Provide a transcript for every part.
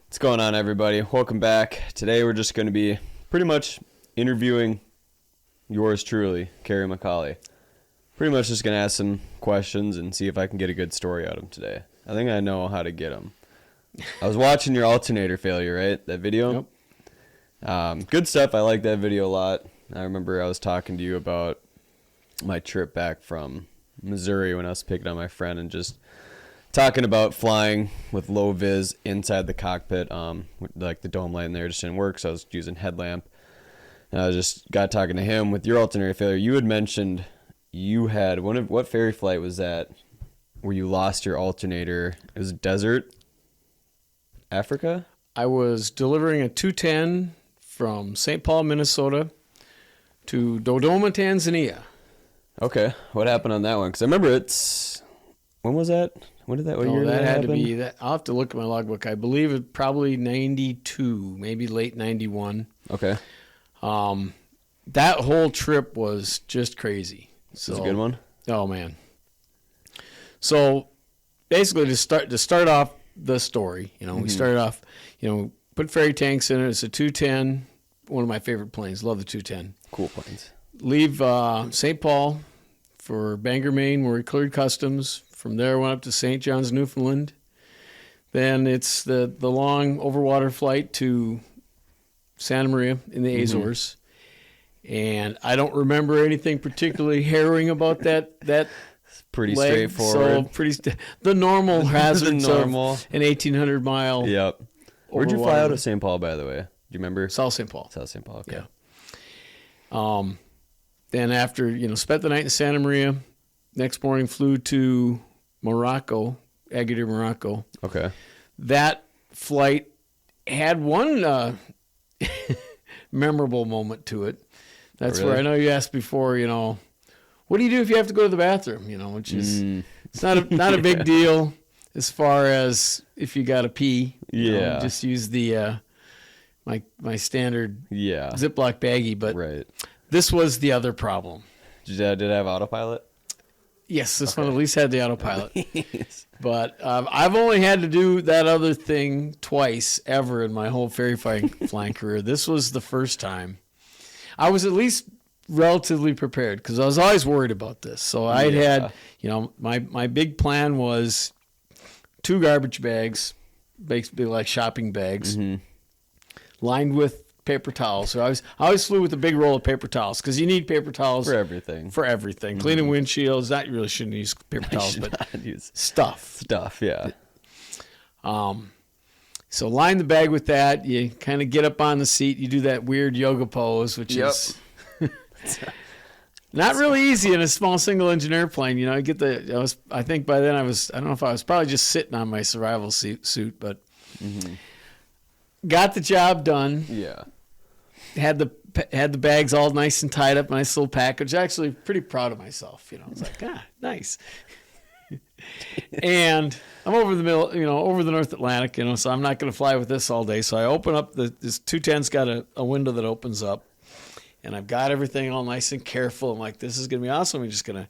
What's going on, everybody? Welcome back. Today we're just going to be pretty much interviewing yours truly, Kerry McCauley. Pretty much just going to ask some questions and see if I can get a good story out of him today. I think I know how to get them. I was watching your alternator failure, right? That video? Yep. Good stuff. I like that video a lot. I remember I was talking to you about my trip back from Missouri when I was picking up my friend and just talking about flying with low vis inside the cockpit. Like the dome light in there just didn't work, so I was using headlamp. And I just got talking to him with your alternator failure. You had mentioned you had what ferry flight was that where you lost your alternator? It was desert, Africa? I was delivering a 210 from St. Paul, Minnesota to Dodoma, Tanzania. Okay. What happened on that one? Because I remember when was that? When did that? What year that did had to happen? be that. I'll have to look at my logbook. I believe it probably 92, maybe late 91. Okay. That whole trip was just crazy. This is a good one. Oh man. So basically to start off the story, we started off, put ferry tanks in it. It's a 210, one of my favorite planes. Love the 210. Cool planes. Leave St. Paul for Bangor, Maine, where we cleared customs. From there, went up to St. John's, Newfoundland. Then it's the long overwater flight to Santa Maria in the Azores. And I don't remember anything particularly harrowing about that It's pretty leg. straightforward. So the normal hazards normal. of an 1,800-mile. Yep. Where'd you fly out of St. Paul, by the way? Do you remember? South St. Paul. South St. Paul, okay. Yeah. Then after, spent the night in Santa Maria. Next morning flew to Morocco, Agadir, Morocco. Okay. That flight had one memorable moment to it. That's Really? where I know you asked before, what do you do if you have to go to the bathroom? Which is it's not a big deal as far as if you got to pee. Yeah. Just use the my standard Yeah. Ziploc baggie. But Right. this was the other problem. Did it have autopilot? Yes, this one at least had the autopilot. But I've only had to do that other thing twice ever in my whole ferry flying career. This was the first time. I was at least relatively prepared because I was always worried about this. So I'd had, my big plan was 2 garbage bags, basically like shopping bags, lined with paper towels. So I always flew with a big roll of paper towels because you need paper towels For everything. Cleaning windshields, that you really shouldn't use paper towels, but Use stuff, yeah. So line the bag with that. You kind of get up on the seat. You do that weird yoga pose, which is not really easy in a small single engine airplane. I think by then I don't know if I was probably just sitting on my survival suit, but got the job done. Yeah. Had the bags all nice and tied up, nice little package. Actually, pretty proud of myself. I was like, nice. And I'm over the middle, over the North Atlantic, so I'm not going to fly with this all day. So I open up this 210's got a window that opens up, and I've got everything all nice and careful. I'm like, this is going to be awesome. I'm just going to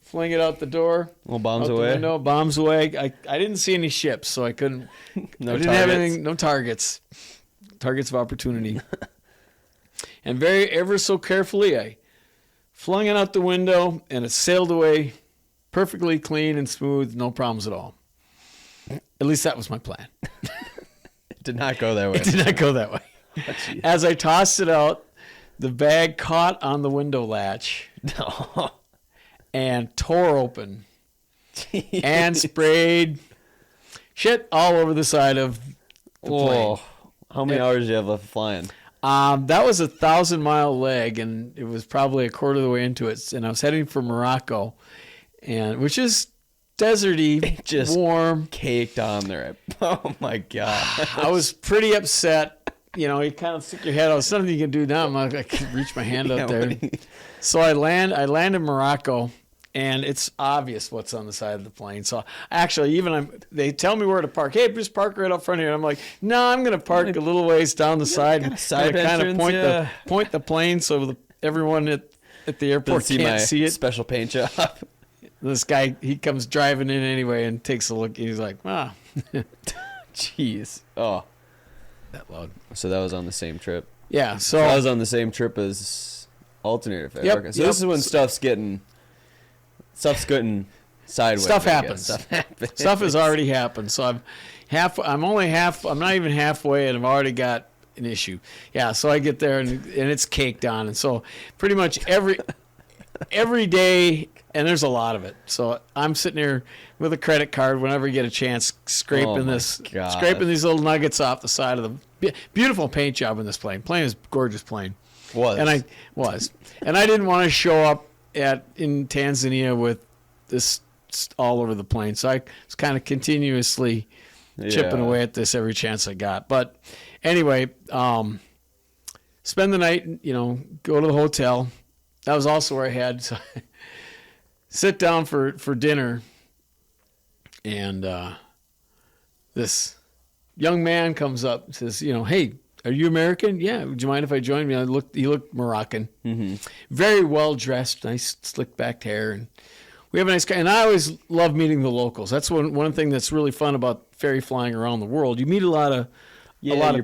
fling it out the door. Little bombs out away. The window, bombs away. I didn't see any ships, so I couldn't. No I didn't targets. have anything. No targets. Targets of opportunity. And ever so carefully, I flung it out the window, and it sailed away perfectly clean and smooth, no problems at all. At least that was my plan. It did not go that way. It did not go that way. Oh, As I tossed it out, the bag caught on the window latch and tore open and sprayed shit all over the side of the plane. How many hours do you have left flying? That was a 1,000-mile leg, and it was probably a quarter of the way into it. And I was heading for Morocco, which is deserty, Just warm. Caked on there. Oh my God. I was pretty upset. You kind of stick your head out. There's nothing you can do now. I can reach my hand out there. So I land in Morocco, and it's obvious what's on the side of the plane. So actually, they tell me where to park. Hey, just park right up front here. And I'm like, no, I'm going to park a little ways down the side and kind of point the plane so everyone at the airport can't see it. Special paint job. This guy, he comes driving in anyway and takes a look. He's like, ah. Jeez. Oh. that loud. So that was on the same trip. Yeah. So I was on the same trip as alternator ferry. Yep, Okay. So this is when stuff's getting sideways. Stuff I guess. happens. Stuff happens. Stuff has already happened. So I'm not even halfway, and I've already got an issue. Yeah. So I get there, and it's caked on, and so pretty much every day, and there's a lot of it. So I'm sitting here with a credit card whenever I get a chance, scraping these little nuggets off the side of the beautiful paint job in this plane. Plane is gorgeous plane. And I didn't want to show up in Tanzania with this all over the plane. So I was kind of continuously chipping away at this every chance I got. But anyway, spend the night, go to the hotel. That was also where I had to sit down for dinner. And this young man comes up and says, hey, are you American? Yeah. Would you mind if I joined me? He looked Moroccan. Mm-hmm. Very well dressed, nice slick back hair. And we have a nice guy. And I always love meeting the locals. That's one thing that's really fun about ferry flying around the world. You meet a lot of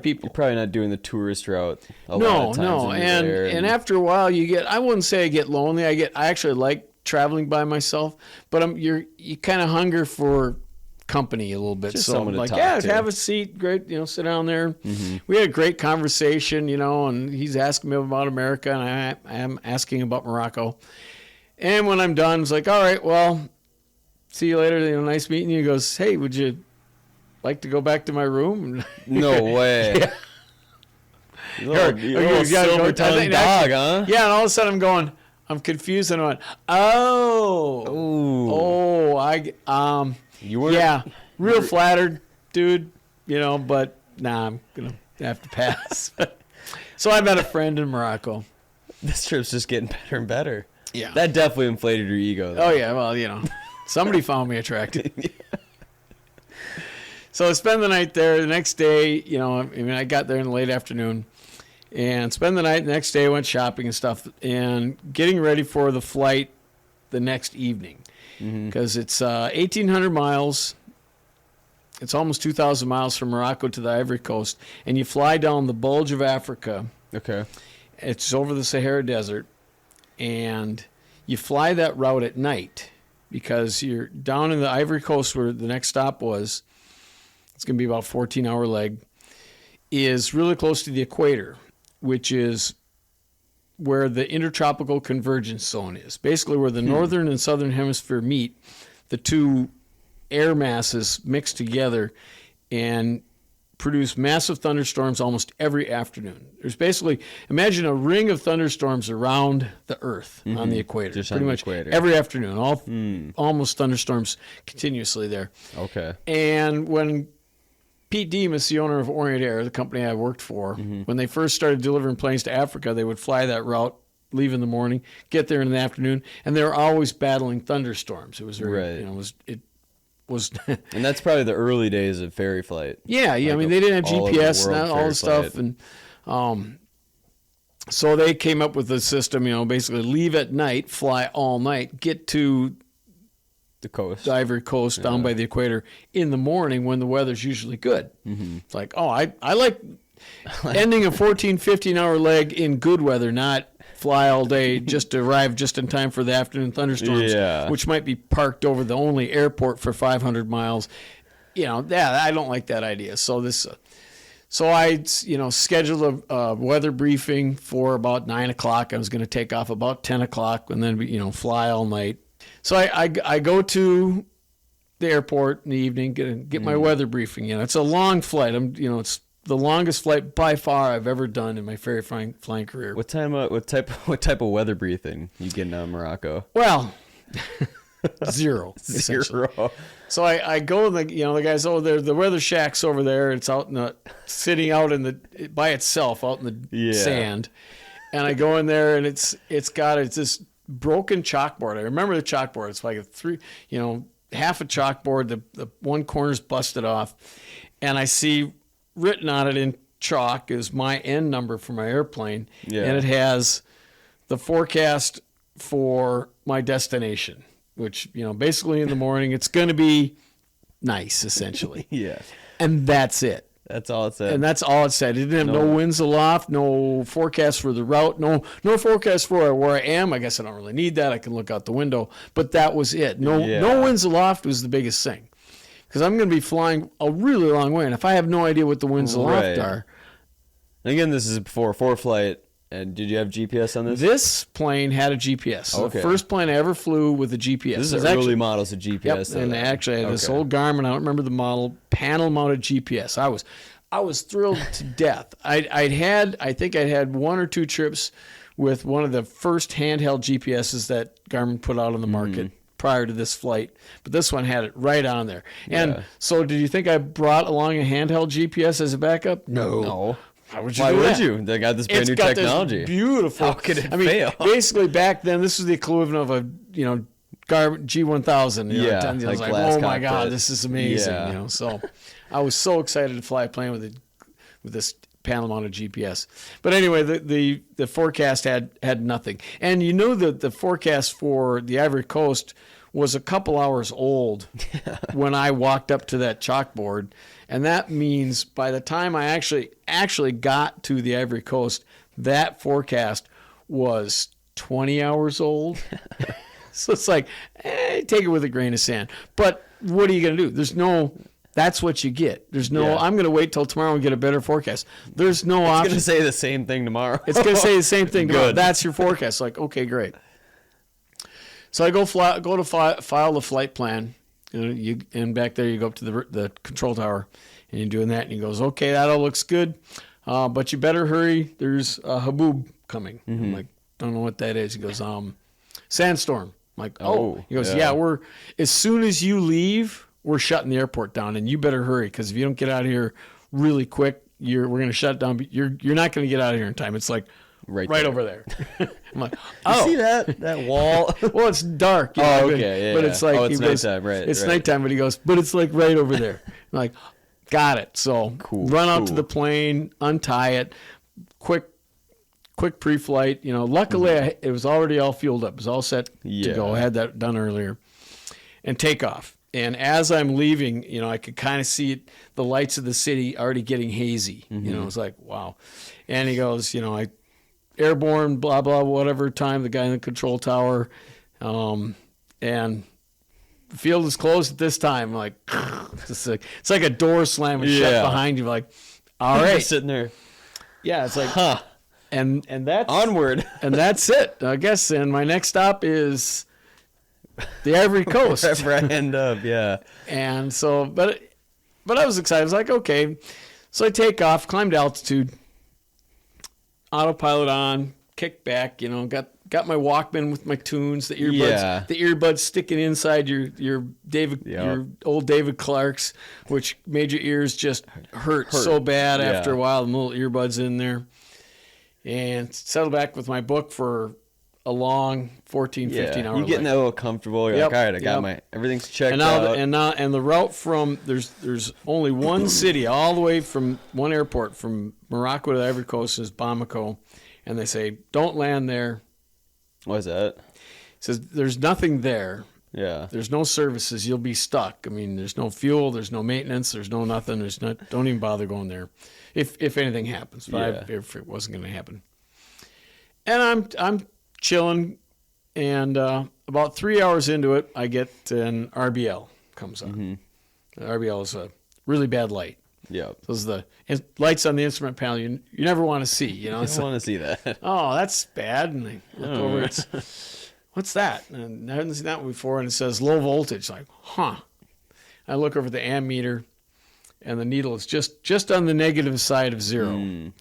people. You're probably not doing the tourist route. No. And after a while, I wouldn't say I get lonely. I actually like traveling by myself, but you kind of hunger for company a little bit. Just so I'm like, have a seat. Great. Sit down there. Mm-hmm. We had a great conversation, and he's asking me about America and I'm asking about Morocco. And when I'm done, it's like, all right, well, see you later. Nice meeting you. He goes, hey, would you like to go back to my room? No way. Yeah. You're silver-tongued dog, huh? Yeah, and all of a sudden I'm confused, and I went, real flattered, dude, but nah, I'm going to have to pass. So I met a friend in Morocco. This trip's just getting better and better. Yeah. That definitely inflated your ego, though. Oh, yeah, well, somebody found me attractive. So I spend the night there. The next day, I got there in the late afternoon and spend the night. The next day I went shopping and stuff and getting ready for the flight the next evening because it's 1,800 miles. It's almost 2,000 miles from Morocco to the Ivory Coast, and you fly down the bulge of Africa. Okay. It's over the Sahara Desert, and you fly that route at night because you're down in the Ivory Coast where the next stop was. It's going to be about a 14-hour leg, is really close to the equator, which is where the intertropical convergence zone is. Basically where the northern and southern hemisphere meet, the two air masses mix together and produce massive thunderstorms almost every afternoon. There's basically, imagine a ring of thunderstorms around the Earth on the equator. Just pretty on the much equator. Every afternoon, almost thunderstorms continuously there. Okay. And when Pete Demas, the owner of Orient Air, the company I worked for, when they first started delivering planes to Africa, they would fly that route, leave in the morning, get there in the afternoon, and they were always battling thunderstorms. It was very, it was. And that's probably the early days of ferry flight. Yeah. I mean, they didn't have GPS and all the stuff, and so they came up with a system. Basically leave at night, fly all night, get to the coast, the Ivory Coast, down by the equator in the morning when the weather's usually good. It's like, I like ending a 14, 15-hour leg in good weather, not fly all day just to arrive just in time for the afternoon thunderstorms, which might be parked over the only airport for 500 miles. I don't like that idea. So I scheduled a weather briefing for about 9 o'clock. I was going to take off about 10 o'clock and then, fly all night. So I go to the airport in the evening, get my weather briefing. It's a long flight. It's the longest flight by far I've ever done in my ferry flying career. What type of weather briefing you getting out of Morocco? Well, zero. So I go, the guys over there, the weather shack's over there. It's out sitting out by itself out in the sand. And I go in there and it's this broken chalkboard. I remember the chalkboard. It's like half a chalkboard. The one corner's busted off, and I see written on it in chalk is my N number for my airplane, and it has the forecast for my destination, which basically in the morning it's going to be nice, essentially. Yeah, and that's it. That's all it said. And that's all it said. It didn't have no winds aloft, no forecast for the route, no forecast for where I am. I guess I don't really need that. I can look out the window. But that was it. No winds aloft was the biggest thing. Because I'm going to be flying a really long way. And if I have no idea what the winds aloft are. Again, this is before flight. And did you have GPS on this? This plane had a GPS. So the first plane I ever flew with a GPS. This is early models of GPS. Yep, and actually I had this old Garmin, I don't remember the model, panel-mounted GPS. I was thrilled to death. I think I'd had one or two trips with one of the first handheld GPSs that Garmin put out on the market prior to this flight. But this one had it right on there. And so did you think I brought along a handheld GPS as a backup? No. Why would you? They got this brand new technology. This beautiful. How could it fail? Basically, back then, this was the equivalent of a Garmin G1000. I was like, oh my god, this is amazing. Yeah. So I was so excited to fly a plane with this panel-mounted GPS. But anyway, the forecast had nothing, and that the forecast for the Ivory Coast was a couple hours old when I walked up to that chalkboard. And that means by the time I actually got to the Ivory Coast, that forecast was 20 hours old. So it's like, take it with a grain of sand. But what are you going to do? That's what you get. I'm going to wait till tomorrow and get a better forecast. There's no option. It's going to say the same thing tomorrow. It's going to say the same thing tomorrow. Good. That's your forecast. Like, okay, great. So I go to file the flight plan. And back there you go up to the control tower, and you're doing that, and he goes, okay, that all looks good, but you better hurry. There's a haboob coming. I'm like, don't know what that is. He goes, sandstorm. I'm like, oh. He goes, yeah, as soon as you leave, we're shutting the airport down, and you better hurry, because if you don't get out of here really quick, we're going to shut it down. You're not going to get out of here in time. It's like right over there. I'm like, you see that wall? Well, it's dark. Okay, but it's like it's nighttime, right? It's nighttime, but he goes, but it's like right over there. I'm like, got it. So run out to the plane, untie it, quick pre-flight. Luckily it was already all fueled up. It was all set to go. I had that done earlier, and take off. And as I'm leaving, I could kind of see the lights of the city already getting hazy. It's like, wow. And he goes, airborne, blah, blah, whatever time, the guy in the control tower. And the field is closed at this time. Like, it's like a door slamming shut behind you. Like, all right. Just sitting there. Yeah, it's like, and that's onward. And that's it, I guess. And my next stop is the Ivory Coast. Wherever I end up, yeah. And so, but I was excited. I was like, okay. So I take off, climbed altitude, autopilot on, kick back, got my Walkman with my tunes, the earbuds sticking inside your old David Clark's, which made your ears just hurt so bad after a while, the little earbuds in there. And settled back with my book for a long 14, 15 hour You're getting that a little comfortable. You're like, all right, I got everything's checked out. And the route from, there's only one city all the way from one airport from Morocco to the Ivory Coast is Bamako. And they say, don't land there. What is that? It says, there's nothing there. Yeah. There's no services. You'll be stuck. I mean, there's no fuel. There's no maintenance. There's no nothing. Don't even bother going there. If anything happens. If it wasn't going to happen. And I'm chilling, and about 3 hours into it, I get an RBL comes on. The RBL is a really bad light. Yeah, those are the lights on the instrument panel you never want to see. You don't want to see that. Oh, that's bad. And I look over. What's that? And I haven't seen that before. And it says low voltage. Like, I look over the ammeter, and the needle is just on the negative side of zero.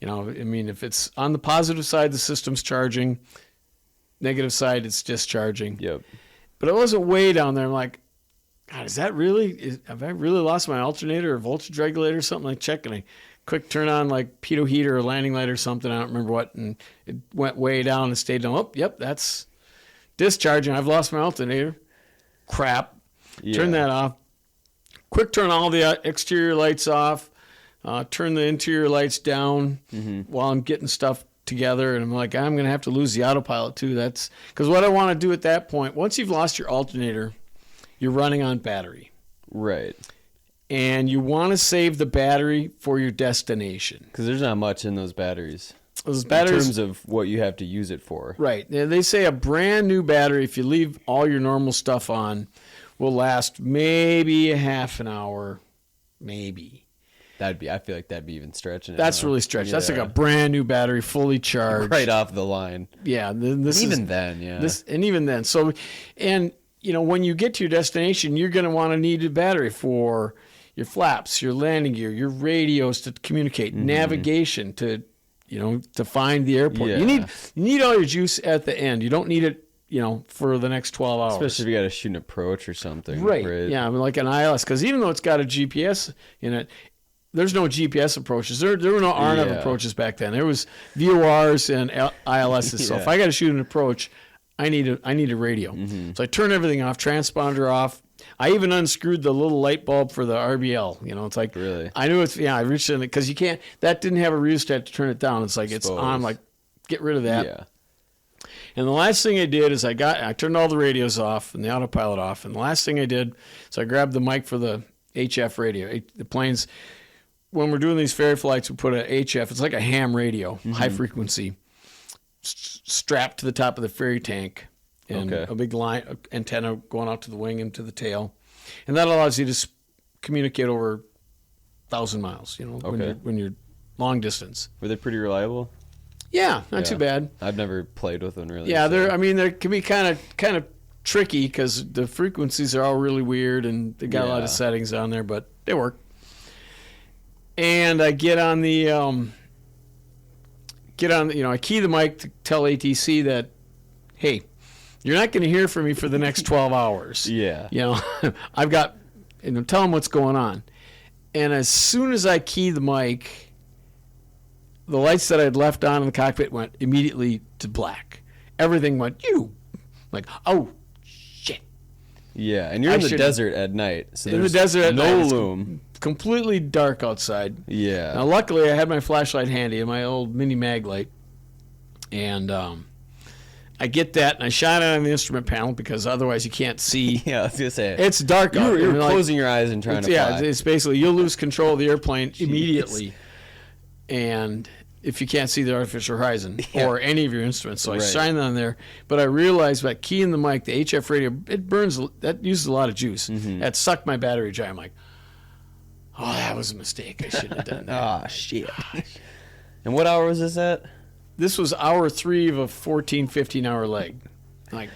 If it's on the positive side, the system's charging. Negative side, it's discharging. Yep. But it wasn't way down there. I'm like, God, have I really lost my alternator or voltage regulator or something? Like, check, and I quick turn on like pitot heater or landing light or something. I don't remember what, and it went way down and stayed down. Oh, yep, that's discharging. I've lost my alternator. Crap. Yeah. Turn that off. Quick turn all the exterior lights off. Turn the interior lights down while I'm getting stuff together, and I'm like, I'm going to have to lose the autopilot too. That's because what I want to do at that point, once you've lost your alternator, you're running on battery. Right. and you want to save the battery for your destination. Because there's not much in those batteries. Those batteries, in terms of what you have to use it for. Right. They say a brand new battery, if you leave all your normal stuff on, will last maybe a half an hour, maybe. I feel like that'd be even stretching it. That's really stretched. That's like a brand new battery, fully charged. Right off the line. Yeah. Even then. So, and, when you get to your destination, you're going to want to need a battery for your flaps, your landing gear, your radios to communicate, navigation to find the airport. Yeah. You need all your juice at the end. You don't need it, for the next 12 hours. Especially if you got to shoot an approach or something. Right. Yeah, I mean, like an ILS. Because even though it's got a GPS in it, there's no GPS approaches. There were no RNAV approaches back then. There was VORs and ILSs. So if I got to shoot an approach, I need a radio. So I turn everything off, transponder off. I even unscrewed the little light bulb for the RBL. It's like, really? I knew I reached in it because you can't, that didn't have a rheostat to turn it down. It's like, it's on, like, get rid of that. Yeah. And the last thing I did is I turned all the radios off and the autopilot off. And the last thing I did is I grabbed the mic for the HF radio. The planes, when we're doing these ferry flights, we put a HF. It's like a ham radio, high frequency, strapped to the top of the ferry tank. And a big line antenna going out to the wing and to the tail. And that allows you to communicate over 1,000 miles, when you're long distance. Were they pretty reliable? Yeah, not too bad. I've never played with one really. Yeah, they can be kind of tricky because the frequencies are all really weird and they got a lot of settings on there, but they work. And I get on the I key the mic to tell ATC that, hey, you're not going to hear from me for the next 12 hours. Yeah. I've got, tell them what's going on. And as soon as I key the mic, the lights that I'd left on in the cockpit went immediately to black. Everything went, like, oh, shit. Yeah, and you're in the desert at night. So in the desert at night. No loom. Completely dark outside. Yeah. Now, luckily, I had my flashlight handy and my old mini mag light. And, I get that, and I shine it on the instrument panel because otherwise you can't see. Yeah, I was going to say. It's dark out. You're closing your eyes and trying to fly. Yeah, it's basically you'll lose control of the airplane immediately. And if you can't see the artificial horizon or any of your instruments. So I shine it on there. But I realized by keying the mic, the HF radio, that uses a lot of juice. That sucked my battery dry. I'm like, oh, that was a mistake. I shouldn't have done that. Oh, shit. And what hour was this at? This was hour 3 of a 14, 15-hour leg. Like,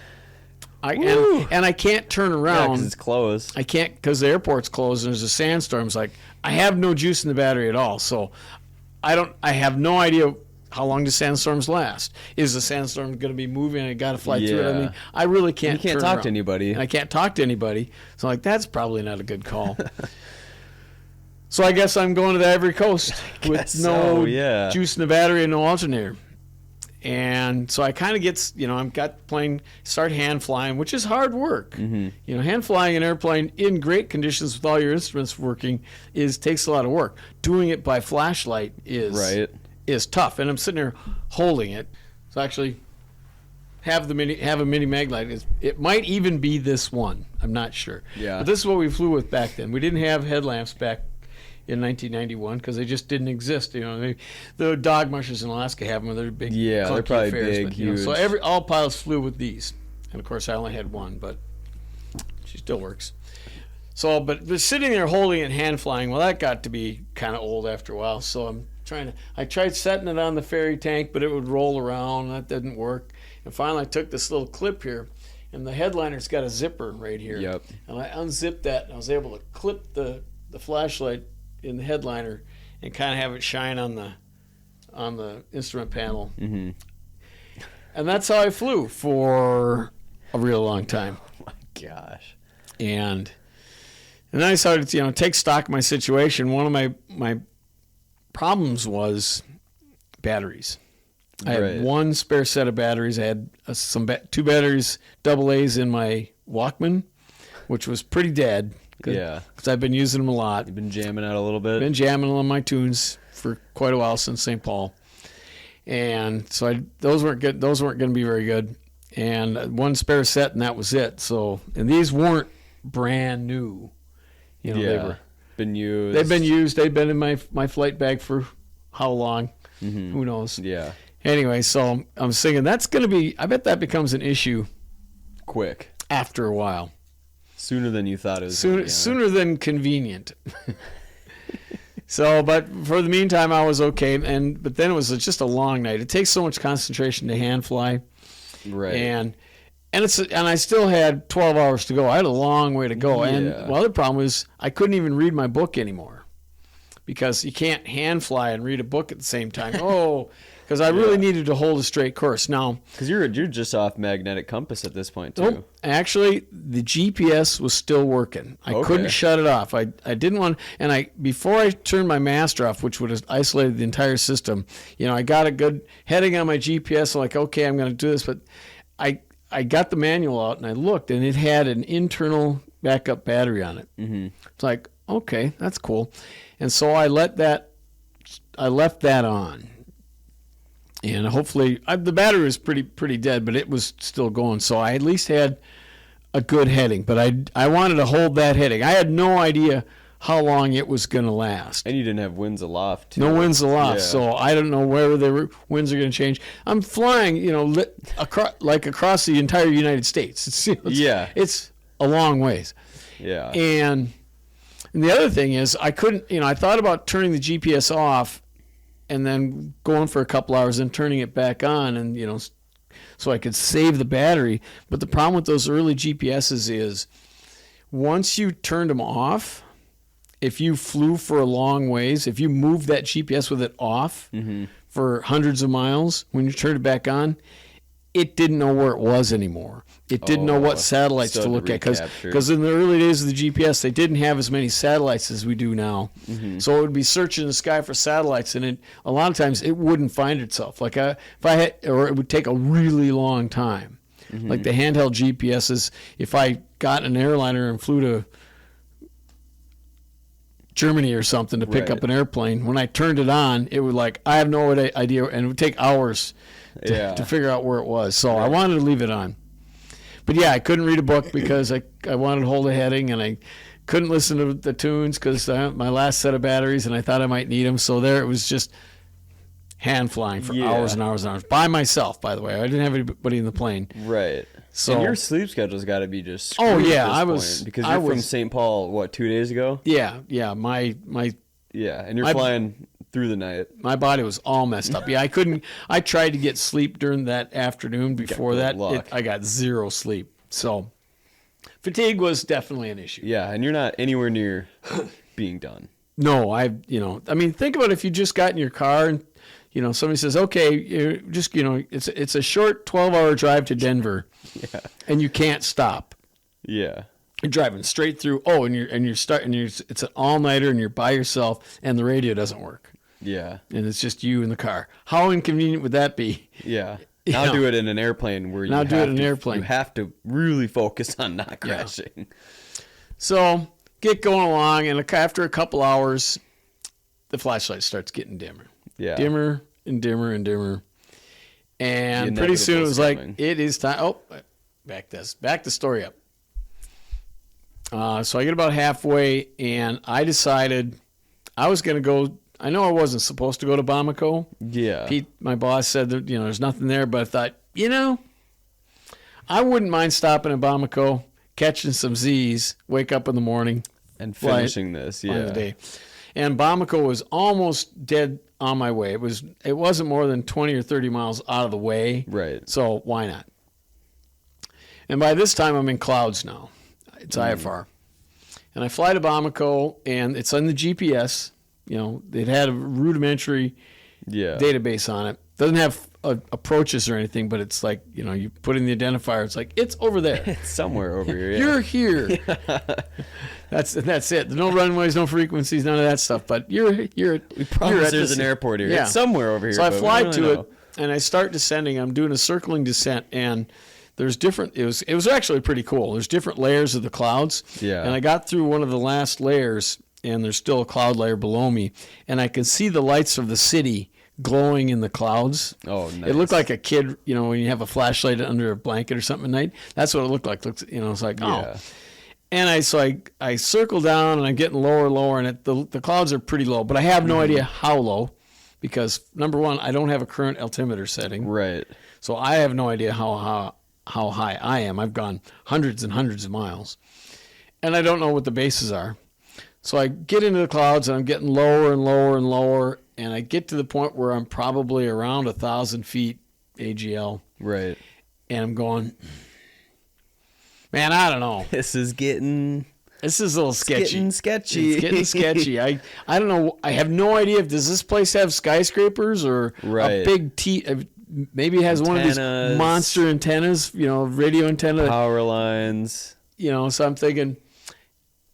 and I can't turn around. Because it's closed. I can't because the airport's closed and there's a sandstorm. It's like, I have no juice in the battery at all. So I have no idea how long do sandstorms last. Is the sandstorm going to be moving and I got to fly through it? I mean, I really can't You can't talk to anybody. And I can't talk to anybody. So I'm like, that's probably not a good call. So I guess I'm going to the Ivory Coast with no juice in the battery and no alternator. And so I kind of I'm got the plane, start hand flying, which is hard work. Hand flying an airplane in great conditions with all your instruments working takes a lot of work. Doing it by flashlight is tough. And I'm sitting there holding it. So actually have a mini mag light. It might even be this one. I'm not sure. Yeah. But this is what we flew with back then. We didn't have headlamps back in 1991 because they just didn't exist. The dog mushers in Alaska have them. They're big. Yeah, they're probably affairs, big, but, huge. So all pilots flew with these, and of course I only had one, but she still works. So, but sitting there holding it, hand flying. Well, that got to be kind of old after a while. So I tried setting it on the ferry tank, but it would roll around. That didn't work. And finally, I took this little clip here, and the headliner's got a zipper right here. Yep. And I unzipped that, and I was able to clip the flashlight in the headliner and kind of have it shine on the instrument panel. And that's how I flew for a real long time. Oh my gosh. And then I started to take stock of my situation. One of my problems was batteries. I had one spare set of batteries. I had two batteries, AA's in my Walkman, which was pretty dead. Yeah, because I've been using them a lot. You've been jamming out a little bit. Been jamming on my tunes for quite a while since St. Paul, and so those weren't good. Those weren't going to be very good. And one spare set, and that was it. So, and these weren't brand new. They were been used. They've been used. They've been in my flight bag for how long? Who knows? Yeah. Anyway, so I'm thinking that's going to be, I bet that becomes an issue Quick. after a while. Sooner than you thought it was. Sooner than convenient. So, but for the meantime, I was okay. But then it was just a long night. It takes so much concentration to hand fly. Right. And I still had 12 hours to go. I had a long way to go. And the other problem was I couldn't even read my book anymore because you can't hand fly and read a book at the same time. Because I really needed to hold a straight course. Now, because you're just off magnetic compass at this point too. Nope. Actually, the GPS was still working. I couldn't shut it off. I didn't want, and before I turned my master off, which would have isolated the entire system, I got a good heading on my GPS. I'm like, okay, I'm going to do this, but I got the manual out and I looked, and it had an internal backup battery on it. Mm-hmm. It's like, okay, that's cool, and so I left that on. And hopefully, the battery was pretty dead, but it was still going. So I at least had a good heading. But I wanted to hold that heading. I had no idea how long it was going to last. And you didn't have winds aloft, too. No winds aloft. Yeah. So I don't know where the winds are going to change. I'm flying, across the entire United States. It's a long ways. Yeah. And the other thing is, I couldn't, I thought about turning the GPS off and then going for a couple hours and turning it back on, and so I could save the battery. But the problem with those early GPSs is once you turned them off, if you flew for a long ways, if you moved that GPS with it off for hundreds of miles, when you turned it back on, it didn't know where it was anymore. It didn't know what satellites to look at, because in the early days of the GPS, they didn't have as many satellites as we do now. Mm-hmm. So it would be searching the sky for satellites, and a lot of times it wouldn't find itself. Or it would take a really long time. Mm-hmm. Like the handheld GPSs, if I got an airliner and flew to Germany or something to pick up an airplane, when I turned it on, it would I have no idea, and it would take hours to figure out where it was. So I wanted to leave it on. But I couldn't read a book because I wanted to hold a heading, and I couldn't listen to the tunes because my last set of batteries, and I thought I might need them. So there it was, just hand flying for hours and hours and hours by myself, by the way. I didn't have anybody in the plane. Right. So, and your sleep schedule's got to be just screwed at this point, because you're from St. Paul, 2 days ago? Yeah. My and you're flying through the night. My body was all messed up. I tried to get sleep during that afternoon. Before that, I got zero sleep. So fatigue was definitely an issue. Yeah, and you're not anywhere near being done. No, think about if you just got in your car and, somebody says, okay, you're just, it's a short 12-hour drive to Denver, and you can't stop. Yeah. You're driving straight through. It's an all-nighter, and you're by yourself, and the radio doesn't work. Yeah. And it's just you in the car. How inconvenient would that be? Yeah. Now do it in an airplane where you have to really focus on not crashing. Yeah. So get going along, and after a couple hours, the flashlight starts getting dimmer. Yeah. Dimmer and dimmer and dimmer. And pretty soon it was coming. It is time. Oh, back the story up. So I get about halfway, and I decided I was going to go. I know I wasn't supposed to go to Bamako. Yeah. Pete, my boss, said that there's nothing there, but I thought, I wouldn't mind stopping in Bamako, catching some Z's, wake up in the morning, and finishing this. Yeah. On the day. And Bamako was almost dead on my way. It wasn't more than 20 or 30 miles out of the way. Right. So why not? And by this time, I'm in clouds now. It's IFR. And I fly to Bamako, and it's on the GPS. It had a rudimentary database on it. Doesn't have approaches or anything, but it's like, you put in the identifier. It's like, it's over there. It's somewhere over here. Yeah. You're here. That's it. No runways, no frequencies, none of that stuff. But we promise there's an airport here. Yeah. It's somewhere over here. So I fly to it, and I start descending. I'm doing a circling descent, and there's different. It was actually pretty cool. There's different layers of the clouds. Yeah. And I got through one of the last layers, and there's still a cloud layer below me, and I can see the lights of the city glowing in the clouds. Oh, nice. It looked like a kid, when you have a flashlight under a blanket or something at night. That's what it looked like. It's like, oh. And I circle down, and I'm getting lower and lower, and the clouds are pretty low. But I have no idea how low because, number one, I don't have a current altimeter setting. Right. So I have no idea how high I am. I've gone hundreds and hundreds of miles. And I don't know what the bases are. So I get into the clouds, and I'm getting lower and lower and lower, and I get to the point where I'm probably around 1,000 feet AGL. Right. And I'm going, man, I don't know. This is a little sketchy. It's getting sketchy. I don't know. I have no idea if does this place have skyscrapers or a big maybe it has one of these monster antennas, radio antenna. Power lines. So I'm thinking,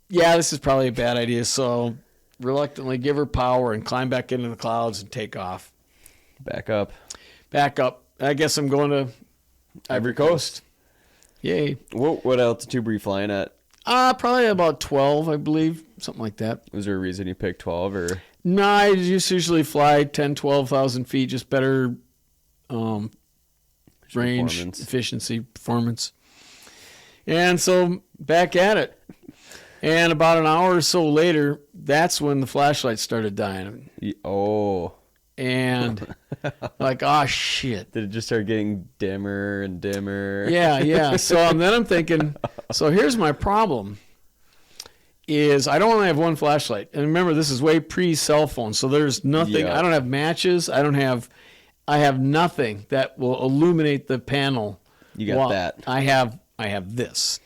yeah, this is probably a bad idea. So reluctantly give her power and climb back into the clouds and take off. Back up. I guess I'm going to Ivory Coast. Yay. What altitude were you flying at? Probably about 12, I believe, something like that. Was there a reason you picked 12 or? No, I just usually fly 10, 12,000 feet, just better range, efficiency, performance. And so back at it. And about an hour or so later, that's when the flashlight started dying. Oh. And like, oh, shit. Did it just start getting dimmer and dimmer? Yeah. So then I'm thinking, so here's my problem is I don't only have one flashlight. And remember, this is way pre-cell phone, so there's nothing. Yeah. I don't have matches. I have nothing that will illuminate the panel. You got that. I have this.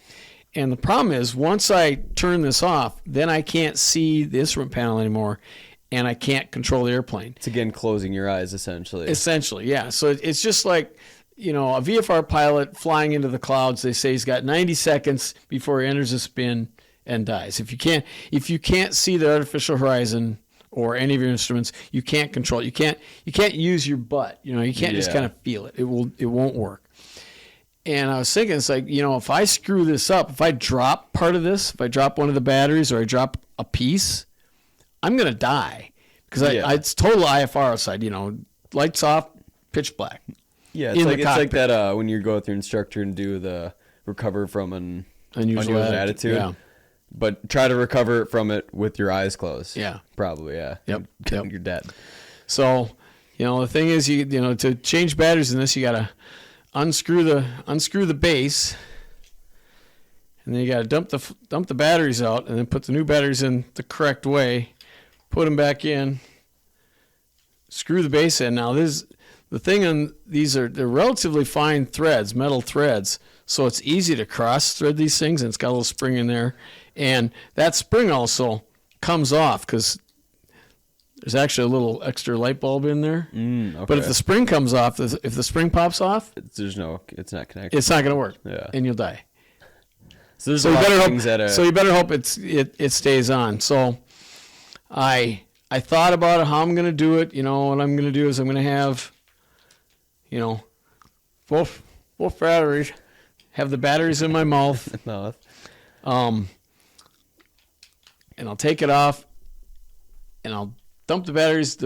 And the problem is once I turn this off, then I can't see the instrument panel anymore. And I can't control the airplane. It's again closing your eyes, essentially. Essentially, yeah. So it's just like, a VFR pilot flying into the clouds. They say he's got 90 seconds before he enters a spin and dies. If you can't see the artificial horizon or any of your instruments, you can't control it. You can't use your butt. You can't just kind of feel it. It won't work. And I was thinking, it's like, if I screw this up, if I drop part of this, if I drop one of the batteries or I drop a piece, I'm going to die because it's total IFR outside, lights off, pitch black. Yeah, it's like that when you go with your instructor and do the recover from an unusual attitude. Yeah. But try to recover from it with your eyes closed. Yeah. Probably, yeah. Yep. You're dead. So, the thing is, to change batteries in this, you got to unscrew the base, and then you got to dump the batteries out and then put the new batteries in the correct way. Put them back in, screw the base in. Now, the thing on these they're relatively fine threads, metal threads, so it's easy to cross-thread these things, and it's got a little spring in there. And that spring also comes off because there's actually a little extra light bulb in there. Okay. But if the spring comes off, if the spring pops off, it's not connected. It's not going to work, and you'll die. So there's a lot of things So you better hope it stays on. So I thought about how I'm going to do it. What I'm going to do is I'm going to have, both batteries, have the batteries in my mouth. And I'll take it off, and I'll dump the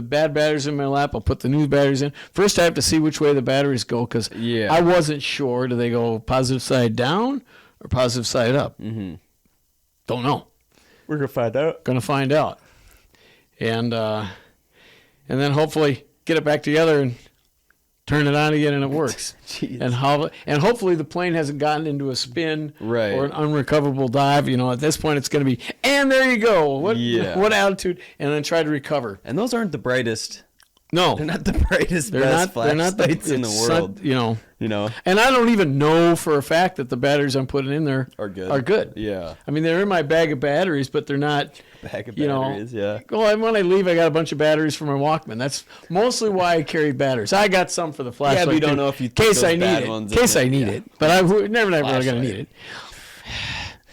bad batteries in my lap. I'll put the new batteries in. First, I have to see which way the batteries go because I wasn't sure. Do they go positive side down or positive side up? Mm-hmm. Don't know. We're going to find out. And then hopefully get it back together and turn it on again, and it works. and hopefully the plane hasn't gotten into a spin or an unrecoverable dive. At this point it's going to be, and there you go. What altitude? And then try to recover. And those aren't the brightest. No, they're not the brightest. Flashlights in the world. And I don't even know for a fact that the batteries I'm putting in there are good. Yeah. I mean, they're in my bag of batteries, but they're not. Bag of batteries. Yeah. Well, when I leave, I got a bunch of batteries for my Walkman. That's mostly why I carry batteries. I got some for the flashlight. Yeah, but you don't know if you. In case I need it. But I'm never going to need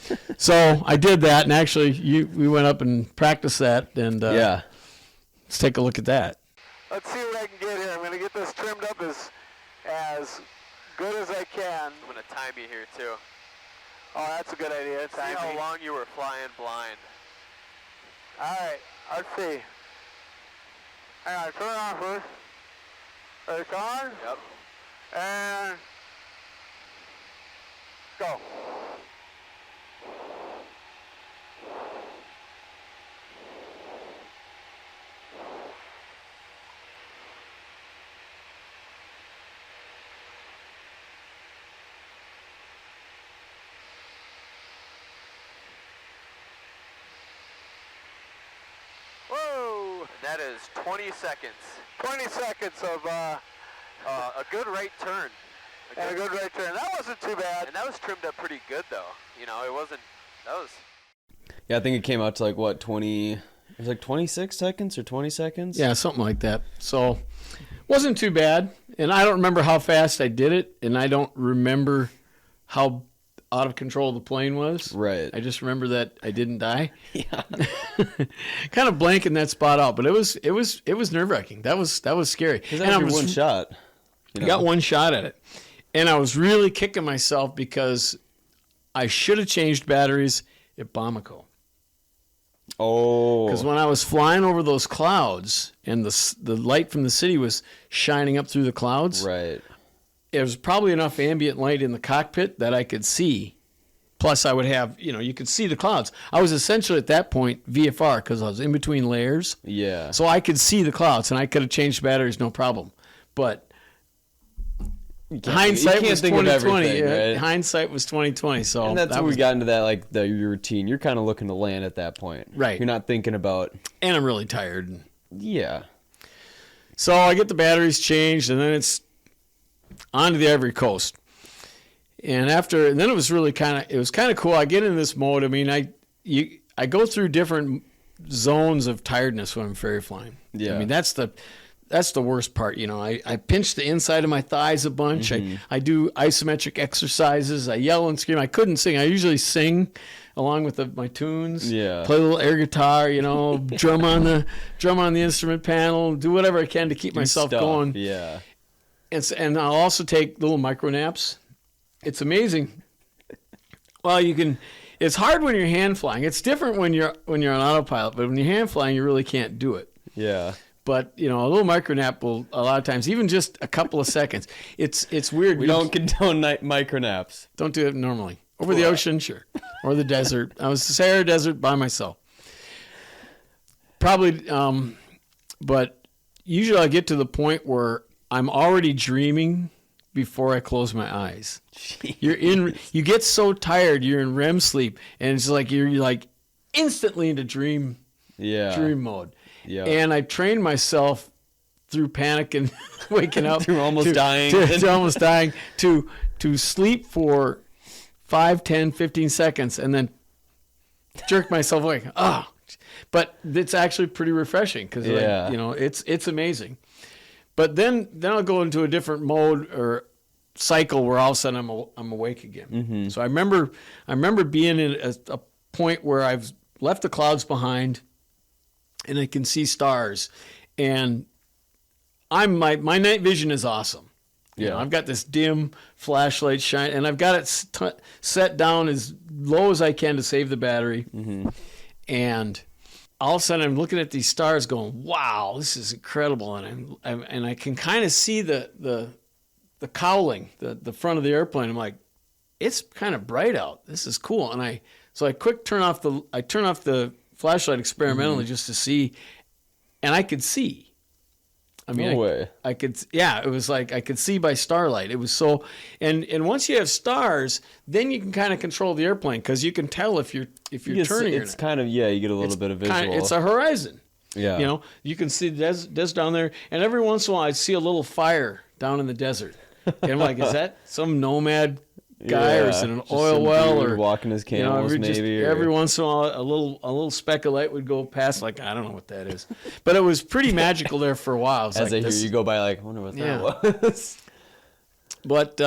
it. So I did that, and actually, we went up and practiced that, and let's take a look at that. Let's see what I can get here. I'm going to get this trimmed up as good as I can. I'm going to time you here too. Oh, that's a good idea. See how long you were flying blind. All right, let's see. Hang on, turn it on first. It's on. Yep. And go. That is 20 seconds. 20 seconds of A good right turn. a good right turn. That wasn't too bad. And that was trimmed up pretty good, though. You know, it wasn't. That was. Yeah, I think it came out to like what 20. It was like 26 seconds or 20 seconds. Yeah, something like that. So, wasn't too bad. And I don't remember how fast I did it, and I don't remember how out of control the plane was. Right. I just remember that I didn't die. Yeah. Kind of blanking that spot out, but it was nerve-wracking. That was scary. Because that was your one shot. I got one shot at it. And I was really kicking myself because I should have changed batteries at Bamako. Oh. Because when I was flying over those clouds and the light from the city was shining up through the clouds, Right. there was probably enough ambient light in the cockpit that I could see. Plus, I would have, you could see the clouds. I was essentially at that point VFR because I was in between layers. Yeah. So I could see the clouds, and I could have changed batteries, no problem. But hindsight was 2020. Right? Hindsight was 2020. So And that's when we got into that, like, the routine. You're kind of looking to land at that point. Right. You're not thinking about... And I'm really tired. Yeah. So I get the batteries changed, and then it's on to the Ivory Coast. And then it was really kind of cool. I get in this mode. I mean, I go through different zones of tiredness when I'm ferry flying. Yeah. I mean, that's the worst part. I pinch the inside of my thighs a bunch. Mm-hmm. I do isometric exercises. I yell and scream. I couldn't sing. I usually sing along with my tunes. Yeah. Play a little air guitar. Drum on the instrument panel. Do whatever I can to keep myself Stuff. going. Yeah. And I'll also take little micro naps. It's amazing. Well, it's hard when you're hand flying. It's different when you're on autopilot, but when you're hand flying, you really can't do it. Yeah. But, a little micro nap will, a lot of times, even just a couple of seconds. It's weird. We don't condone micro naps. Don't do it normally. Over the ocean, sure. Or the desert. I was the Sahara Desert by myself. Probably, but usually I get to the point where I'm already dreaming before I close my eyes. Jeez. You get so tired, you're in REM sleep, and it's like you're like instantly into dream mode. Yeah. And I trained myself through panic and waking up Through almost dying. to almost dying to sleep for 5, 10, 15 seconds and then jerk myself awake. Oh, but it's actually pretty refreshing because it's amazing. But then I'll go into a different mode or cycle where all of a sudden I'm awake again. Mm-hmm. So I remember being in a point where I've left the clouds behind and I can see stars, and my night vision is awesome. Yeah. I've got this dim flashlight shine, and I've got it set down as low as I can to save the battery. Mm-hmm. And all of a sudden, I'm looking at these stars, going, "Wow, this is incredible!" And I can kind of see the cowling, the front of the airplane. I'm like, "It's kind of bright out. This is cool." And I turn off the flashlight experimentally just to see, and I could see. I mean, no way. I could, yeah, it was like I could see by starlight. It was so, and once you have stars, then you can kind of control the airplane because you can tell if you're turning. It's kind of, you get a little bit of visual. It's a horizon. Yeah. You can see the desert down there, and every once in a while I see a little fire down in the desert. And I'm like, is that some nomad guy or is it an oil well or walking his camels every once in a while a little speck of light would go past, like I don't know what that is, but it was pretty magical there for a while. As I hear you go by, like, I wonder what that was. But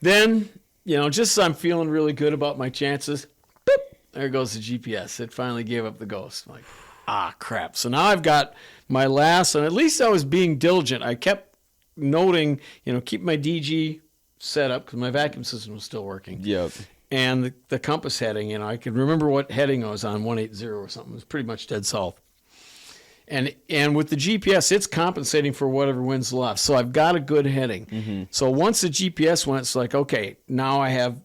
then just as I'm feeling really good about my chances, boop, there goes the GPS. It finally gave up the ghost. I'm like, crap. So now I've got my last, and at least I was being diligent. I kept noting, keep my DG set up because my vacuum system was still working. Yep. And the compass heading, I could remember what heading I was on, 180 or something. It was pretty much dead south. And with the GPS, it's compensating for whatever winds left. So I've got a good heading. Mm-hmm. So once the GPS went, it's like, okay, now I have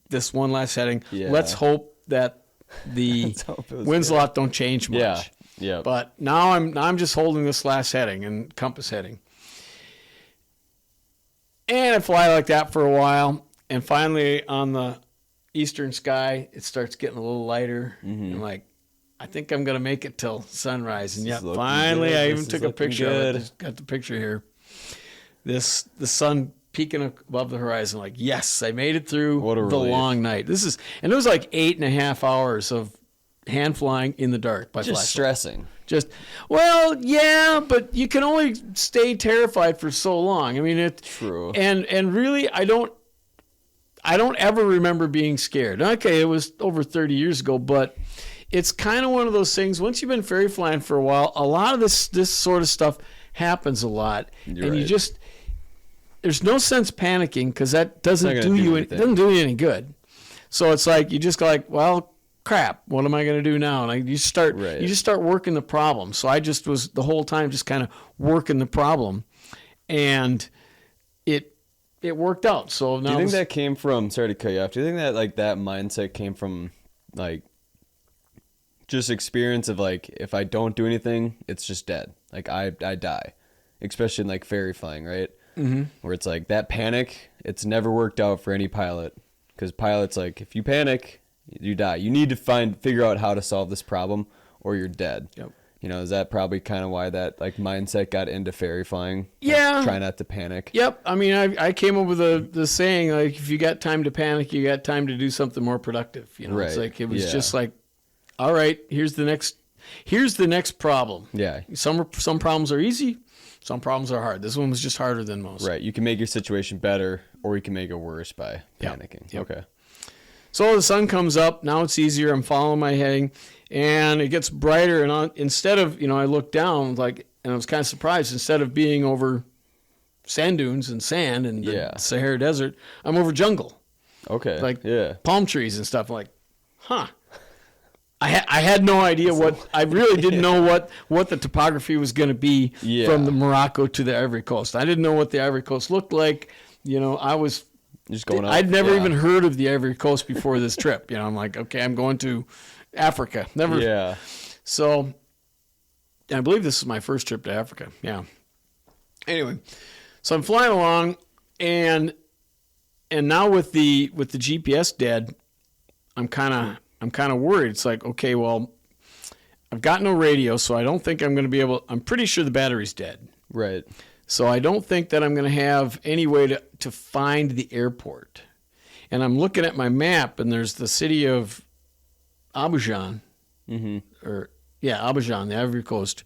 this one last heading. Yeah. Let's hope that the winds lot don't change much. Yeah. Yeah. But now I'm just holding this last heading and compass heading. And I fly like that for a while, and finally on the eastern sky, it starts getting a little lighter. Mm-hmm. I'm like, I think I'm going to make it till sunrise. And yeah, looking finally, good. I even This took is a picture looking of it. good. Just got the picture here. The sun peeking above the horizon. Like, yes, I made it through What a the relief. long night. And it was like 8.5 hours of hand flying in the dark by Just flashlight. stressing. Well, yeah, but you can only stay terrified for so long. I mean, True. And really, I don't ever remember being scared. Okay, it was over 30 years ago, but it's kind of one of those things. Once you've been ferry flying for a while, a lot of this sort of stuff happens a lot, You're and right. you just there's no sense panicking because that doesn't not do gonna do you anything. doesn't do you any good. So it's like you just go like, well, crap, what am I going to do now? And you just start working the problem. So I just was the whole time just kind of working the problem, and it worked out. So now Do you think that came from? Sorry to cut you off. Do you think that like that mindset came from like just experience of like if I don't do anything, it's just dead. Like I die, especially in like ferry flying, right? Mm-hmm. Where it's like that panic. It's never worked out for any pilot because pilots like if you panic, you die. You need to figure out how to solve this problem or you're dead. Yep. You know, is that probably kind of why that like mindset got into ferry flying? Yeah. Like, try not to panic. Yep. I mean, I came up with the saying, like, if you got time to panic, you got time to do something more productive. You know, Right. it's like, it was Yeah. just like, all right, here's the next problem. Yeah. Some problems are easy. Some problems are hard. This one was just harder than most. Right. You can make your situation better or you can make it worse by Yep. panicking. Yep. Okay. So the sun comes up. Now it's easier. I'm following my heading, and it gets brighter. And instead of, I look down, like, and I was kind of surprised. Instead of being over sand dunes and sand and the Yeah. Sahara Desert, I'm over jungle, Okay. like yeah. palm trees and stuff. I'm like, huh. I had no idea I really didn't know what the topography was going to be Yeah. from the Morocco to the Ivory Coast. I didn't know what the Ivory Coast looked like. I was. Just going up. I'd never yeah. even heard of the Ivory Coast before this trip. I'm like, okay, I'm going to Africa. Never. Yeah. So, I believe this is my first trip to Africa. Yeah. Anyway, so I'm flying along, and now with the GPS dead, I'm kind of worried. It's like, okay, well, I've got no radio, so I don't think I'm going to be able. I'm pretty sure the battery's dead. Right. So I don't think that I'm going to have any way to find the airport. And I'm looking at my map, and there's the city of Abidjan, Abidjan, the Ivory Coast.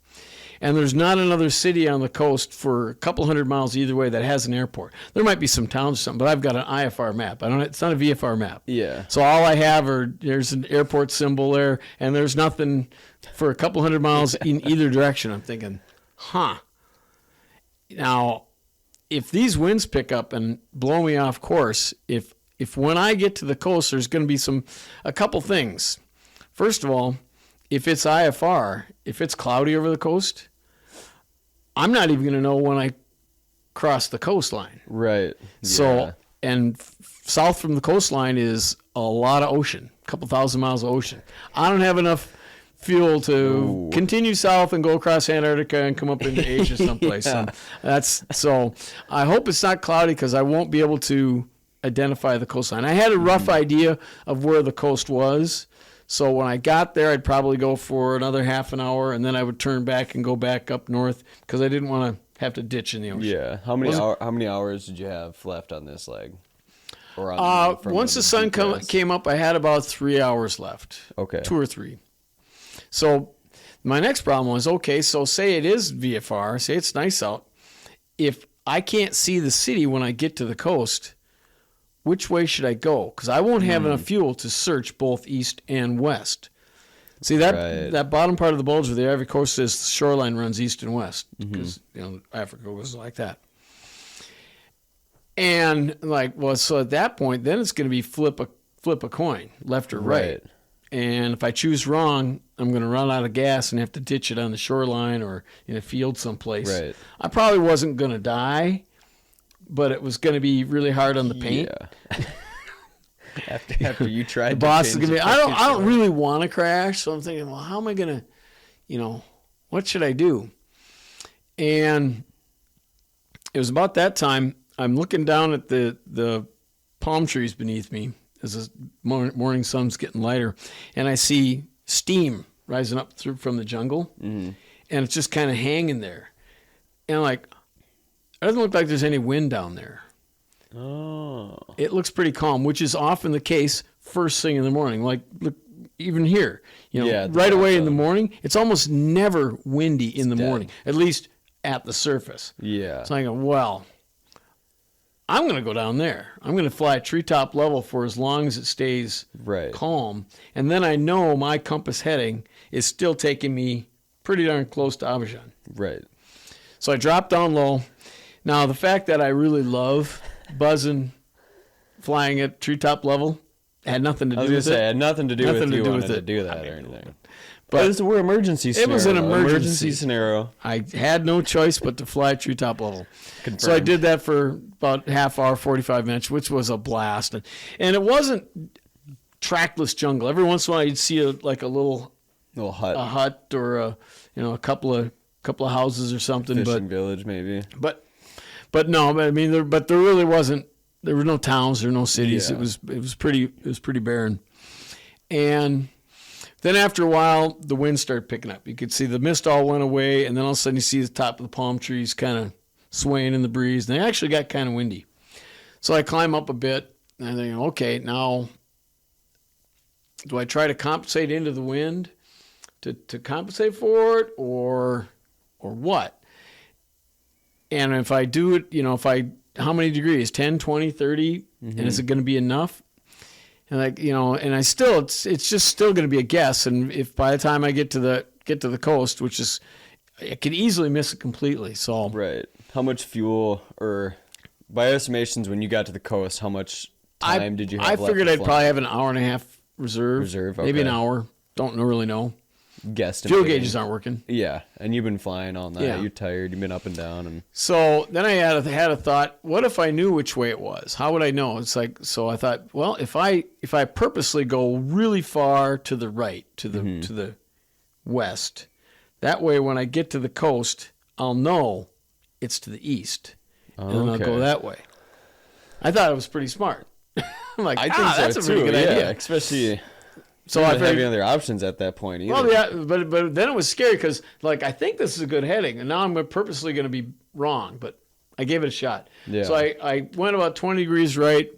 And there's not another city on the coast for a couple hundred miles either way that has an airport. There might be some towns or something, but I've got an IFR map. It's not a VFR map. Yeah. So all I have there's an airport symbol there, and there's nothing for a couple hundred miles in either direction. I'm thinking, huh. Now, if these winds pick up and blow me off course, if when I get to the coast, there's going to be a couple things. First of all, if it's IFR, if it's cloudy over the coast, I'm not even going to know when I cross the coastline. Right. So, and south from the coastline is a lot of ocean, a couple thousand miles of ocean. I don't have enough fuel to continue south and go across Antarctica and come up into Asia someplace. Yeah. So I hope it's not cloudy because I won't be able to identify the coastline. I had a rough idea of where the coast was. So when I got there, I'd probably go for another half an hour, and then I would turn back and go back up north because I didn't want to have to ditch in the ocean. Yeah. How many hours did you have left on this leg? Or on Once the sun came up, I had about 3 hours left. Okay. 2 or 3. So my next problem was, okay, so say it is VFR, say it's nice out. If I can't see the city when I get to the coast, which way should I go? Because I won't have enough fuel to search both east and west. See, that bottom part of the bulge where the Ivory Coast is, the shoreline runs east and west because Africa was like that. And so at that point, then it's going to be flip a coin, left or right. And if I choose wrong, I'm going to run out of gas and have to ditch it on the shoreline or in a field someplace. Right. I probably wasn't going to die, but it was going to be really hard on the paint. Yeah. after you tried The boss is going to be, I don't really want to crash, so I'm thinking, well, how am I going to, what should I do? And it was about that time, I'm looking down at the palm trees beneath me as the morning sun's getting lighter, and I see steam rising up through from the jungle, and it's just kind of hanging there. And I'm like, it doesn't look like there's any wind down there. Oh. It looks pretty calm, which is often the case first thing in the morning. Like, look, even here, right away in the morning, it's almost never windy in the morning, at least at the surface. Yeah. So I go, well, I'm going to go down there. I'm going to fly treetop level for as long as it stays calm. And then I know my compass heading is still taking me pretty darn close to Abidjan. Right. So I dropped down low. Now, the fact that I really love buzzing, flying at treetop level, had nothing to do with it. I was going to say, it had nothing to do with you wanting to do that or anything. But we're emergency scenario. It was an emergency scenario. I had no choice but to fly treetop level. Confirmed. So I did that for about half hour, 45 minutes, which was a blast. And it wasn't trackless jungle. Every once in a while you'd see a little hut. A hut or a couple of houses or something. Fishing village maybe. But no, I mean there really wasn't. There were no towns, there were no cities. Yeah. It was pretty barren. And then after a while, the wind started picking up. You could see the mist all went away, and then all of a sudden you see the top of the palm trees kind of swaying in the breeze. And they actually got kind of windy. So I climb up a bit, and I think, okay, now do I try to compensate into the wind to compensate for it, or what? And if I do it, how many degrees? 10, 20, 30? And is it going to be enough? And it's just still going to be a guess. And if by the time I get to the coast, which is, I could easily miss it completely. So right. How much fuel, or by estimations, when you got to the coast, how much time did you have? I figured I'd probably have an hour and a half reserve. Okay. Maybe an hour. Don't really know. Guessed. Fuel gauges aren't working. Yeah, and you've been flying all night. Yeah. You're tired. You've been up and down, and so then I had a thought. What if I knew which way it was? How would I know? It's like, so I thought, well, if I purposely go really far to the right, to the west, that way when I get to the coast, I'll know it's to the east, and then I'll go that way. I thought it was pretty smart. I'm like, I think so that's too. a really good idea, especially. So I I didn't have any other options at that point either. Well, yeah, but then it was scary because, I think this is a good heading, and now I'm purposely going to be wrong, but I gave it a shot. Yeah. So I went about 20 degrees right,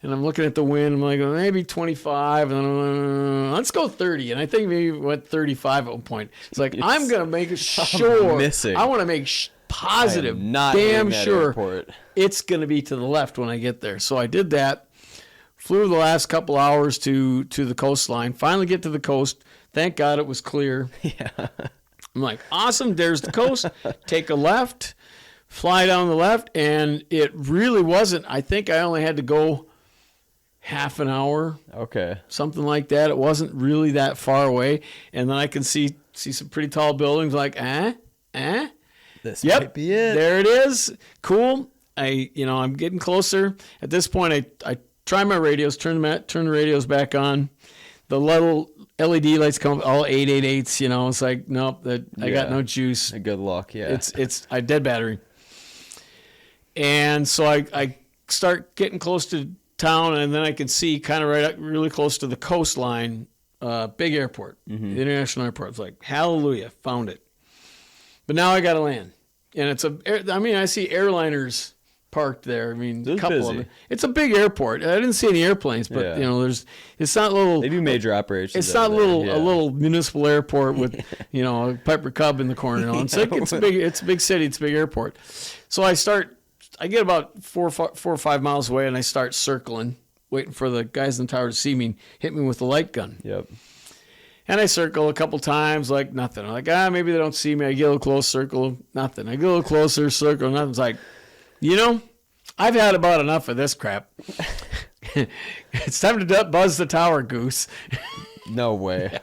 and I'm looking at the wind. I'm like, maybe 25, and let's go 30. And I think maybe we went 35 at one point. It's like, I'm going to make sure. I want to make positive, damn sure airport. It's going to be to the left when I get there. So I did that. Flew the last couple hours to the coastline. Finally get to the coast. Thank God it was clear. Yeah. I'm like, awesome, there's the coast. Take a left, fly down the left, and it really wasn't. I think I only had to go half an hour. Okay. Something like that. It wasn't really that far away. And then I can see some pretty tall buildings like, This yep, might be it. There it is. Cool. I'm getting closer. At this point, I try my radios, turn the radios back on. The little LED lights come up, all 888s, it's like, nope, I got no juice. Good luck, yeah. It's I dead battery. And so I start getting close to town, and then I can see kind of right up really close to the coastline, big airport, the international airport. It's like, hallelujah, found it. But now I got to land. And I see airliners parked there. A couple of them. It's a big airport. I didn't see any airplanes, but it's not little. They do major operations. It's not a little municipal airport with a Piper Cub in the corner. It's like it's a big city. It's a big airport. So I get about 4 or 5 miles away, and I start circling, waiting for the guys in the tower to see me and hit me with the light gun. Yep. And I circle a couple times, like nothing. I'm like, maybe they don't see me. I get a little close, circle, nothing. I get a little closer, circle, nothing. It's like, I've had about enough of this crap. It's time to buzz the tower, Goose. No way.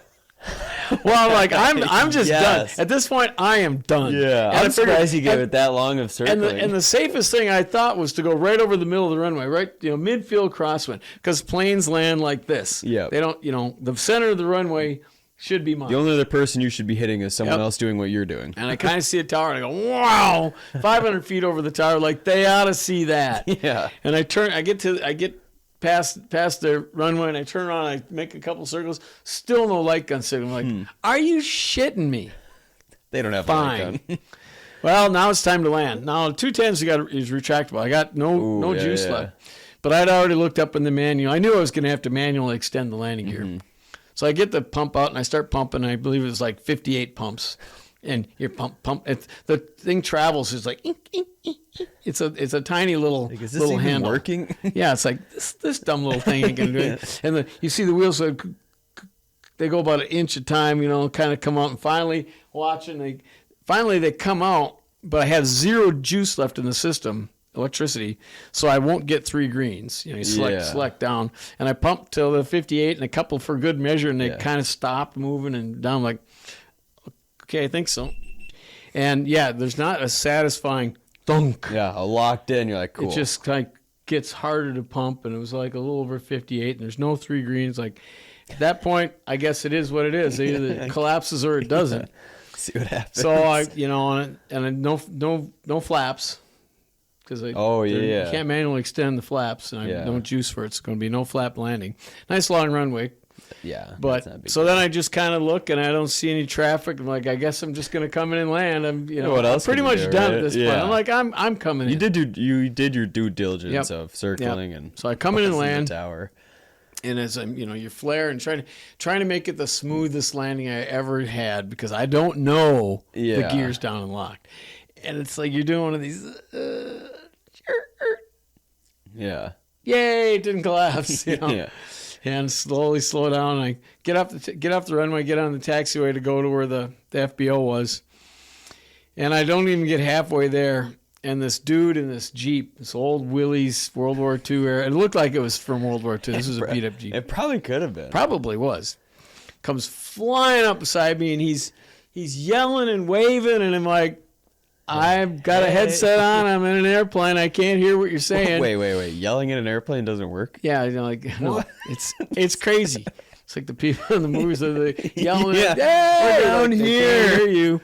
Well, I'm like, I'm just done. At this point, I am done. Yeah, I'm surprised you gave it that long of circling. And the safest thing I thought was to go right over the middle of the runway, right, midfield crosswind, because planes land like this. Yeah. They don't, the center of the runway should be mine. The only other person you should be hitting is someone else doing what you're doing. And I kind of see a tower, and I go, wow, 500 feet over the tower, like they ought to see that. Yeah. And I get past the runway, and I turn around, and I make a couple circles. Still no light gun signal. I'm like, are you shitting me? They don't have a light Fine. gun. Well, now it's time to land. Now 210s is retractable. I got no juice left, but I'd already looked up in the manual. I knew I was going to have to manually extend the landing gear. So I get the pump out and I start pumping. I believe it was like 58 pumps. And you pump. The thing travels. It's like, it's a tiny little Like, is this little even handle. working? Yeah, it's like this dumb little thing ain't gonna do it. And you see the wheels, they go about an inch at a time, kind of come out. And finally, they come out, but I have zero juice left in the system, electricity, so I won't get 3 greens. You select down, and I pump till the 58 and a couple for good measure, and they kind of stopped moving and down. Like, okay, I think so. And there's not a satisfying thunk. Yeah, locked in. You're like, cool. It just like gets harder to pump, and it was like a little over 58, and there's no 3 greens. Like at that point, I guess it is what it is. Either it collapses or it doesn't. See what happens. So and no flaps because you can't manually extend the flaps, and I have no juice for it. It's going to be no flap landing. Nice long runway. Yeah. But so then I just kind of look and I don't see any traffic. I'm like, I guess I'm just going to come in and land. I'm what else I'm pretty much done at this point. Yeah. I'm like, I'm coming in. You did your due diligence of circling and so I come in and land. The tower. And as I'm, you flare and trying to make it the smoothest landing I ever had because I don't know the gear's down and locked. And it's like you're doing one of these. Yay! It didn't collapse. Yeah. And slowly slow down. I get off the runway, get on the taxiway to go to where the FBO was, and I don't even get halfway there. And this dude in this Jeep, this old Willys World War II era, it looked like it was from World War II. This was a beat up Jeep. It probably could have been. Probably was. Comes flying up beside me, and he's yelling and waving, and I'm like, I've got a headset on. I'm in an airplane. I can't hear what you're saying. Wait. Yelling in an airplane doesn't work? Yeah, no, it's crazy. It's like the people in the movies are yelling. Hey, we're down here. I hear you.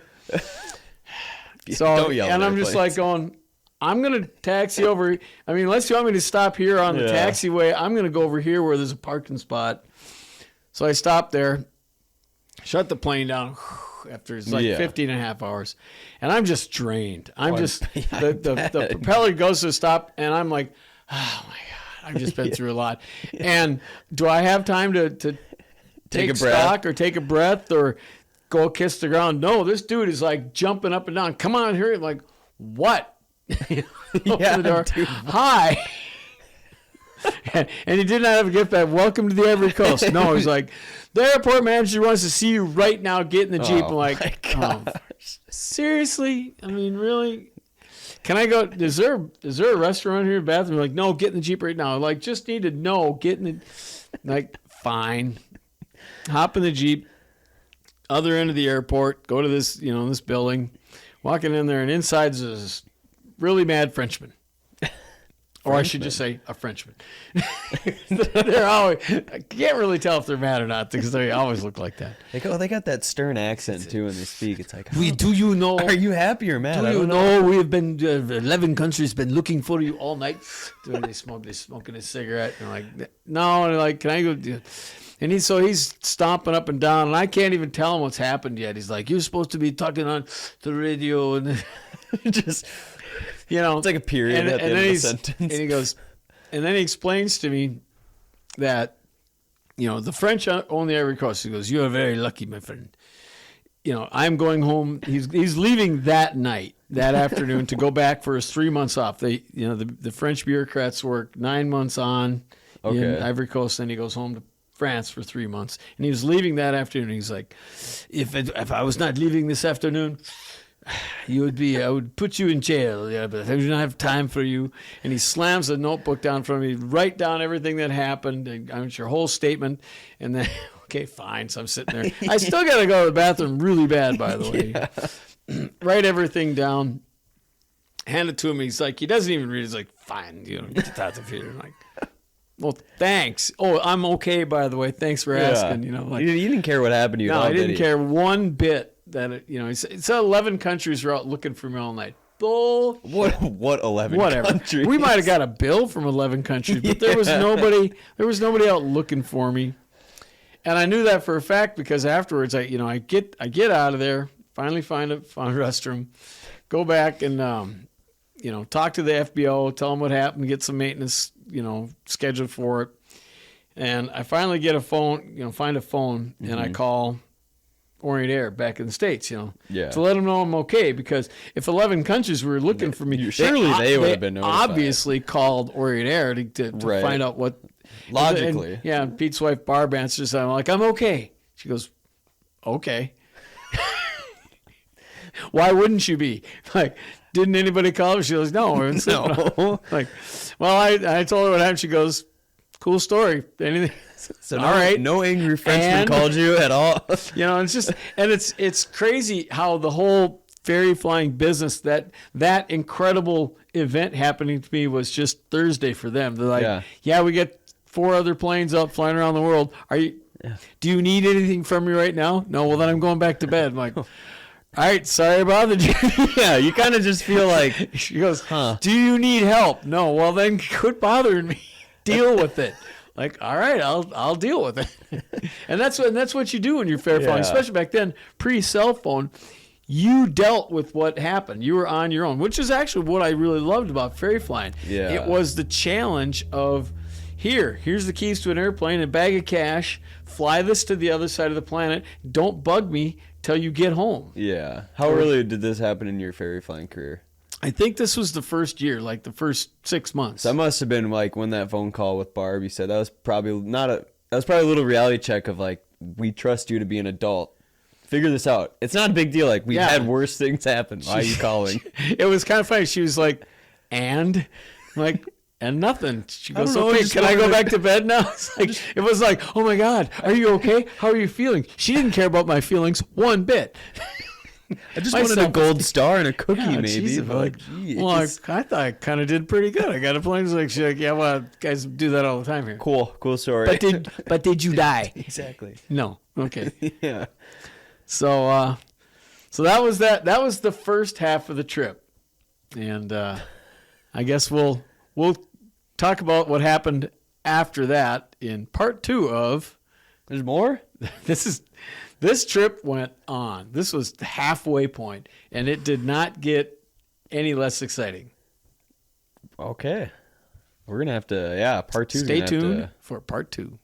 So, don't yell and in I'm just like going, I'm going to taxi over. I mean, unless you want me to stop here on the taxiway, I'm going to go over here where there's a parking spot. So I stopped there, shut the plane down. After it's like 15 and a half hours. And I'm just drained. The propeller goes to stop, and I'm like, oh, my God, I've just been through a lot. And do I have time to take a stock or take a breath or go kiss the ground? No, this dude is like jumping up and down. Come on, here. I'm like, what? Open the door. Hi. And he did not have a gift bag. Welcome to the Ivory Coast. No, he's like, the airport manager wants to see you right now. Get in the Jeep. I'm like, seriously? I mean, really? Can I go? Is there a restaurant here, bathroom? Like, no, get in the Jeep right now. Like, just need to know. Get in the, like, fine. Hop in the Jeep. Other end of the airport. Go to this, this building. Walking in there, and inside's this really mad Frenchman. Or I should just say a Frenchman. They're always, I can't really tell if they're mad or not because they always look like that. They got that stern accent too when they speak. It's like, do you know? Are you happy or mad? Do you know we have been 11 countries been looking for you all night? They're smoking a cigarette and like, no, and like, can I go? And he's stomping up and down, and I can't even tell him what's happened yet. He's like, you're supposed to be talking on the radio, and just. It's like a period at the end of the sentence. And he goes, and then he explains to me that, the French own the Ivory Coast. He goes, you are very lucky, my friend. I'm going home. He's leaving that night, that afternoon, to go back for his 3 months off. They, the French bureaucrats work 9 months in Ivory Coast, then he goes home to France for 3 months. And he was leaving that afternoon. He's like, if I was not leaving this afternoon, I would put you in jail, but I do not have time for you. And he slams a notebook down from me, write down everything that happened, and your whole statement, and then, okay, fine. So I'm sitting there. I still got to go to the bathroom really bad, by the way. Write everything down, hand it to him. He's like, he doesn't even read. He's like, fine, get out of here. I'm like, well, thanks. Oh, I'm okay, by the way. Thanks for asking. He didn't care what happened to you. No, I didn't care one bit. That he said 11 countries were out looking for me all night. What 11 Whatever. countries? We might have got a bill from 11 countries, but there was nobody out looking for me. And I knew that for a fact because afterwards I get out of there, finally find a restroom, go back and talk to the FBO, tell them what happened, get some maintenance, scheduled for it. And I finally get a phone, find a phone, and I call Orient Air back in the States, to let them know I'm okay. Because if 11 countries were looking for me, surely they would have been notified. Obviously called Orient Air to find out what. Logically. And Pete's wife, Barb, answers. I'm like, I'm okay. She goes, okay. Why wouldn't you be? Like, didn't anybody call her? She goes, no. No. Like, well, I told her what happened. She goes, cool story. Anything? So all right. No angry Frenchman called you at all. It's just, and it's crazy how the whole ferry flying business, that incredible event happening to me was just Thursday for them. They're like, we get 4 other planes up flying around the world. Do you need anything from me right now? No. Well, then I'm going back to bed. I'm like, all right, sorry I bothered you. Yeah, you kind of just feel like. She goes, do you need help? No. Well, then quit bothering me. Deal with it. Like, all right, I'll deal with it. And that's what you do when you're ferry flying, especially back then, pre-cell phone. You dealt with what happened. You were on your own, which is actually what I really loved about ferry flying. Yeah. It was the challenge of, here's the keys to an airplane, a bag of cash, fly this to the other side of the planet. Don't bug me till you get home. Yeah. How early did this happen in your ferry flying career? I think this was the first year, like the first 6 months. So that must have been like when that phone call with Barb, you said that was probably a little reality check of like, we trust you to be an adult. Figure this out. It's not a big deal. Like, we've had worse things happen. Why are you calling? It was kind of funny. She was like, and nothing. She goes, okay, can I go back to bed now? It was like, oh my God, are you okay? How are you feeling? She didn't care about my feelings one bit. I just wanted a gold star and a cookie, maybe. Geez, well, I thought I kind of did pretty good. I got a plane. She's like, yeah, well, guys do that all the time here. Cool story. But did you die? Exactly. No. Okay. Yeah. So that was that. That was the first half of the trip, and I guess we'll talk about what happened after that in part 2 of. There's more? This trip went on. This was the halfway point, and it did not get any less exciting. Okay. We're going to have to, part 2. Stay tuned for part 2.